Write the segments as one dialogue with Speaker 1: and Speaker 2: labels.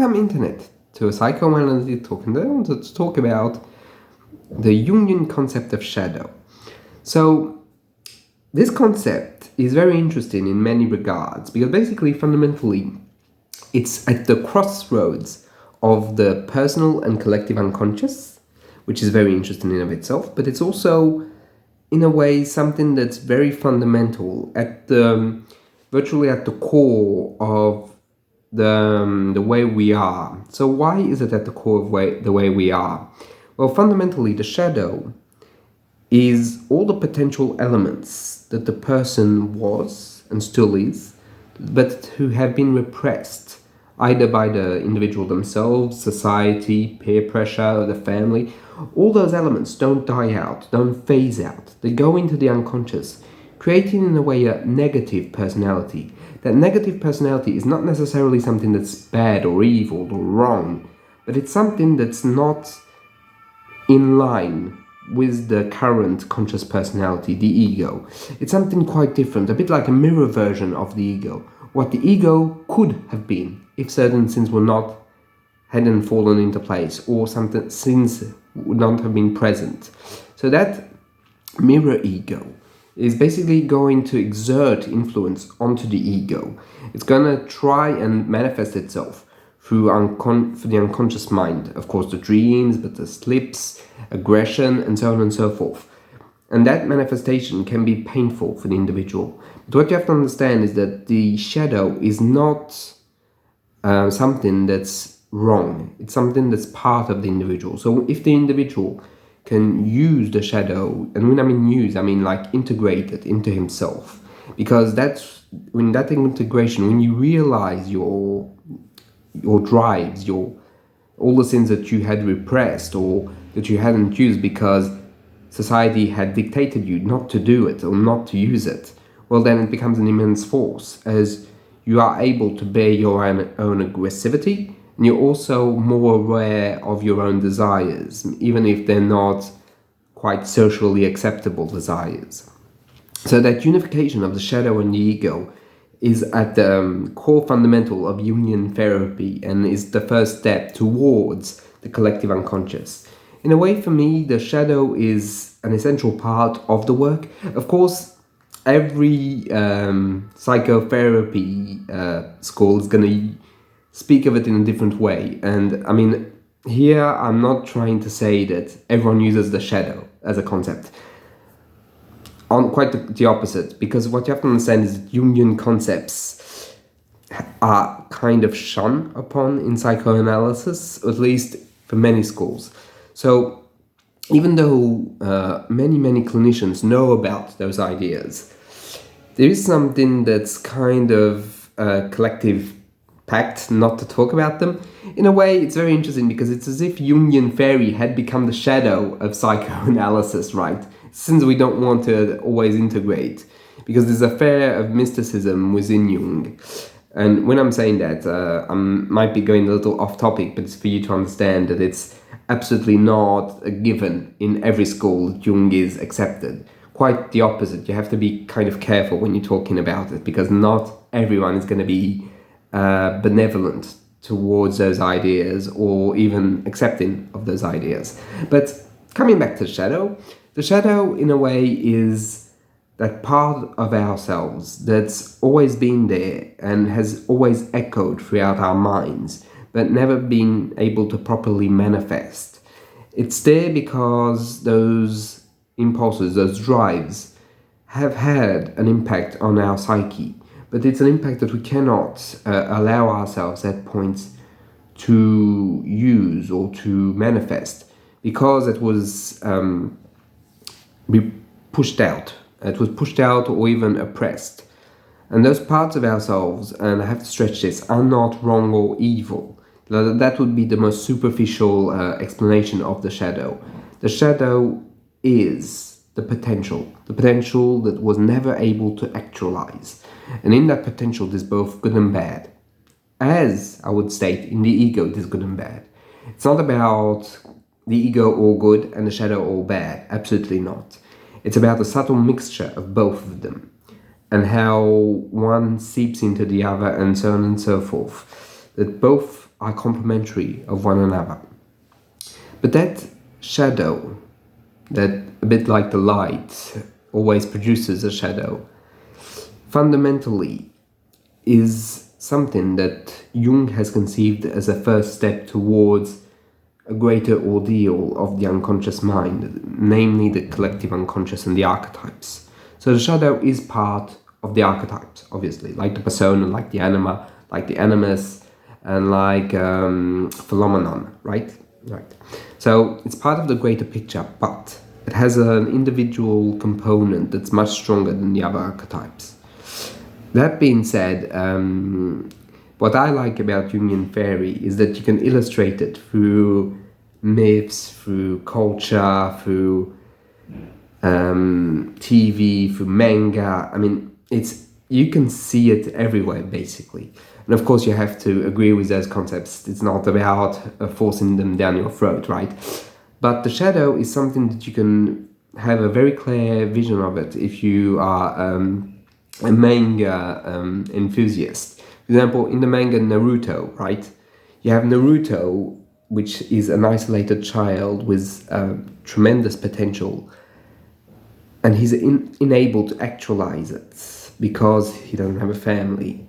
Speaker 1: time internet to a psychoanalytic talk, and I wanted to talk about the Jungian concept of shadow. So this concept is very interesting in many regards because basically, fundamentally, it's at the crossroads of the personal and collective unconscious, which is very interesting in of itself, but it's also, in a way, something that's very fundamental at the virtually at the core of the way we are. So why is it at the core of the way we are? Well, fundamentally, the shadow is all the potential elements that the person was and still is, but who have been repressed either by the individual themselves, society, peer pressure, the family. All those elements don't die out, don't phase out. They go into the unconscious, creating in a way a negative personality. That negative personality is not necessarily something that's bad or evil or wrong, but it's something that's not in line with the current conscious personality, the ego. It's something quite different, a bit like a mirror version of the ego. What the ego could have been if certain sins hadn't fallen into place, or something sins would not have been present. So that mirror ego is basically going to exert influence onto the ego. It's going to try and manifest itself through the unconscious mind. Of course, the dreams, but the slips, aggression, and so on and so forth. And that manifestation can be painful for the individual. But what you have to understand is that the shadow is not something that's wrong. It's something that's part of the individual. So if the individual can use the shadow, and when I mean use, I mean like integrate it into himself. Because that's when that integration, when you realize your drives, all the sins that you had repressed or that you hadn't used because society had dictated you not to do it or not to use it, well, then it becomes an immense force as you are able to bear your own aggressivity, and you're also more aware of your own desires, even if they're not quite socially acceptable desires. So that unification of the shadow and the ego is at the core fundamental of Jungian therapy and is the first step towards the collective unconscious. In a way, for me, the shadow is an essential part of the work. Of course, every psychotherapy school is going to speak of it in a different way. And I mean, here I'm not trying to say that everyone uses the shadow as a concept. On quite the opposite, because what you have to understand is that Jungian concepts are kind of shun upon in psychoanalysis, at least for many schools. So even though many clinicians know about those ideas, there is something that's kind of a collective pact not to talk about them. In a way, it's very interesting because it's as if Jungian theory had become the shadow of psychoanalysis, right? Since we don't want to always integrate, because there's a fair of mysticism within Jung. And when I'm saying that, I might be going a little off topic, but it's for you to understand that it's absolutely not a given in every school that Jung is accepted. Quite the opposite. You have to be kind of careful when you're talking about it, because not everyone is going to be benevolent towards those ideas or even accepting of those ideas. But coming back to the shadow in a way is that part of ourselves that's always been there and has always echoed throughout our minds, but never been able to properly manifest. It's there because those impulses, those drives, have had an impact on our psyche, but it's an impact that we cannot allow ourselves at points to use or to manifest because it was pushed out. It was pushed out or even oppressed. And those parts of ourselves, and I have to stretch this, are not wrong or evil. That would be the most superficial explanation of the shadow. The shadow is the potential that was never able to actualize. And in that potential, there's both good and bad. As I would state, in the ego, there's good and bad. It's not about the ego all good and the shadow all bad. Absolutely not. It's about the subtle mixture of both of them and how one seeps into the other and so on and so forth. That both are complementary of one another. But that shadow, that a bit like the light always produces a shadow, fundamentally is something that Jung has conceived as a first step towards a greater ordeal of the unconscious mind, namely the collective unconscious and the archetypes. So the shadow is part of the archetypes, obviously, like the persona, like the anima, like the animus, and like phenomenon, right? Right. So it's part of the greater picture, but it has an individual component that's much stronger than the other archetypes. That being said, what I like about Jungian theory is that you can illustrate it through myths, through culture, through TV, through manga. I mean, you can see it everywhere, basically. And of course, you have to agree with those concepts. It's not about forcing them down your throat, right? But the shadow is something that you can have a very clear vision of it if you are a manga enthusiast. For example, in the manga Naruto, right? You have Naruto, which is an isolated child with tremendous potential, and he's unable to actualize it because he doesn't have a family.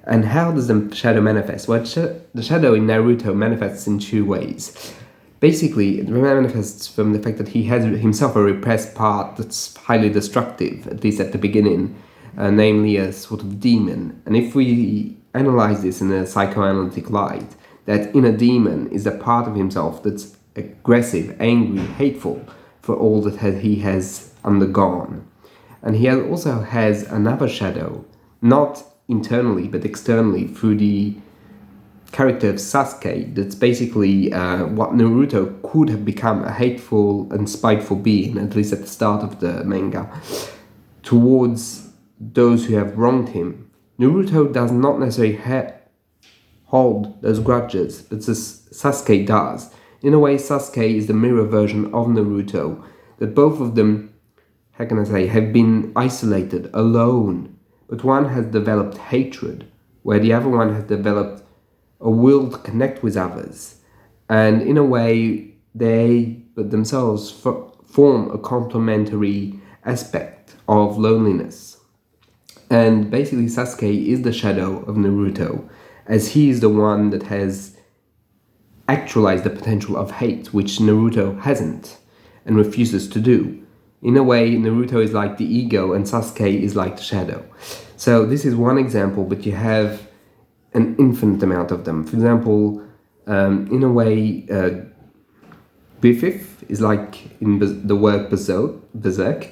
Speaker 1: And how does the shadow manifest? Well, the shadow in Naruto manifests in two ways. Basically, it manifests from the fact that he has himself a repressed part that's highly destructive, at least at the beginning, namely a sort of demon. And if we analyze this in a psychoanalytic light, that inner demon is a part of himself that's aggressive, angry, hateful for all that he has undergone. And he also has another shadow, not internally but externally, through the character of Sasuke, that's basically what Naruto could have become, a hateful and spiteful being, at least at the start of the manga, towards those who have wronged him. Naruto does not necessarily hold those grudges, but Sasuke does. In a way, Sasuke is the mirror version of Naruto, that both of them, how can I say, have been isolated, alone, but one has developed hatred, where the other one has developed a will to connect with others. And in a way, they themselves form a complementary aspect of loneliness. And basically, Sasuke is the shadow of Naruto, as he is the one that has actualized the potential of hate, which Naruto hasn't and refuses to do. In a way, Naruto is like the ego and Sasuke is like the shadow. So this is one example, but you have an infinite amount of them. For example, in a way, Griffith is like in the work Berserk,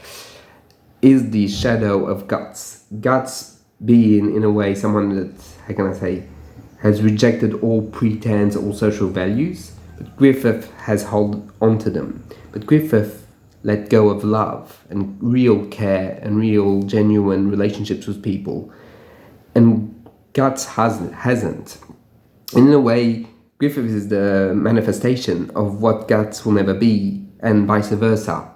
Speaker 1: is the shadow of Guts. Guts being, in a way, someone that, how can I say, has rejected all pretense, all social values, but Griffith has held onto them. But Griffith let go of love and real care and real genuine relationships with people, and Guts hasn't. And in a way, Griffith is the manifestation of what Guts will never be, and vice versa.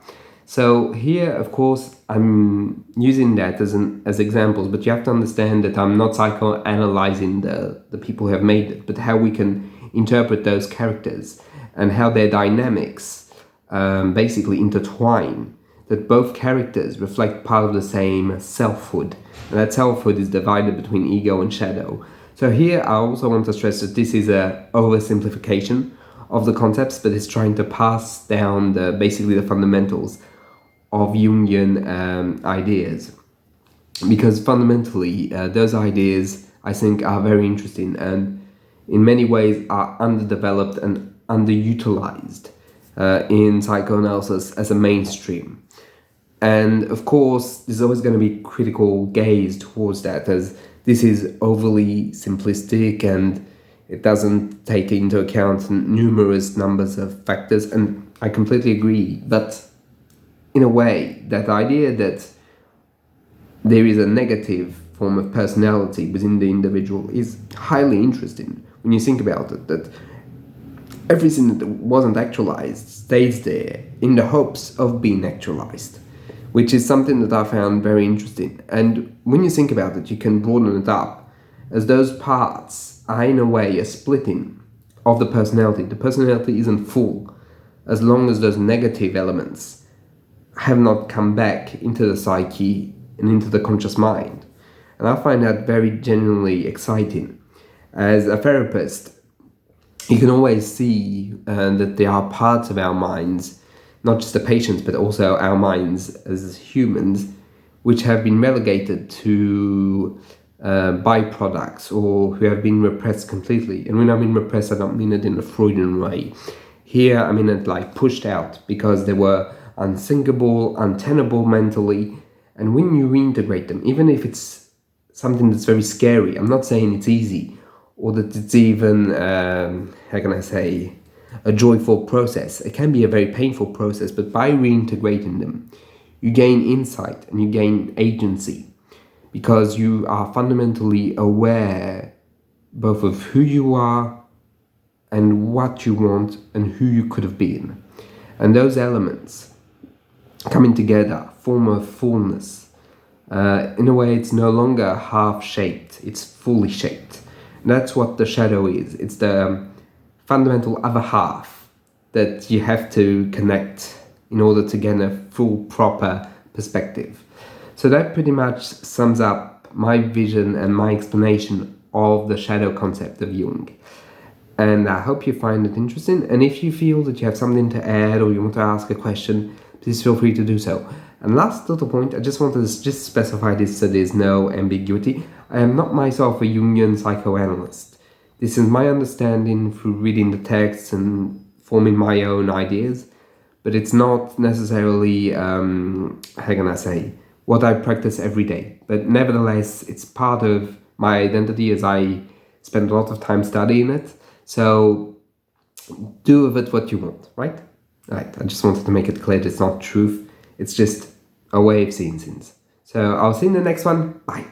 Speaker 1: So here, of course, I'm using that as examples, but you have to understand that I'm not psychoanalyzing the people who have made it, but how we can interpret those characters and how their dynamics basically intertwine, that both characters reflect part of the same selfhood, and that selfhood is divided between ego and shadow. So here I also want to stress that this is a oversimplification of the concepts, but it's trying to pass down basically the fundamentals of Jungian ideas, because fundamentally those ideas, I think, are very interesting and in many ways are underdeveloped and underutilized in psychoanalysis as a mainstream. And of course, there's always going to be critical gaze towards that, as this is overly simplistic and it doesn't take into account numerous numbers of factors, and I completely agree. But in a way, that idea that there is a negative form of personality within the individual is highly interesting when you think about it, that everything that wasn't actualized stays there in the hopes of being actualized, which is something that I found very interesting. And when you think about it, you can broaden it up, as those parts are in a way a splitting of the personality. The personality isn't full as long as those negative elements have not come back into the psyche and into the conscious mind. And I find that very genuinely exciting. As a therapist, you can always see that there are parts of our minds, not just the patients, but also our minds as humans, which have been relegated to byproducts or who have been repressed completely. And when I mean repressed, I don't mean it in a Freudian way. Here, I mean it like pushed out because they were unthinkable, untenable mentally. And when you reintegrate them, even if it's something that's very scary, I'm not saying it's easy or that it's even, how can I say, a joyful process. It can be a very painful process, but by reintegrating them, you gain insight and you gain agency because you are fundamentally aware both of who you are and what you want and who you could have been. And those elements coming together form a fullness. In a way, it's no longer half-shaped, it's fully shaped. And that's what the shadow is. It's the fundamental other half that you have to connect in order to gain a full, proper perspective. So that pretty much sums up my vision and my explanation of the shadow concept of Jung. And I hope you find it interesting. And if you feel that you have something to add or you want to ask a question, please feel free to do so. And last little point, I just wanted to just specify this so there's no ambiguity. I am not myself a Jungian psychoanalyst. This is my understanding through reading the texts and forming my own ideas, but it's not necessarily, how can I say, what I practice every day. But nevertheless, it's part of my identity as I spend a lot of time studying it. So do with it what you want, right? Right. I just wanted to make it clear that it's not truth. It's just a way of seeing things. So I'll see you in the next one. Bye.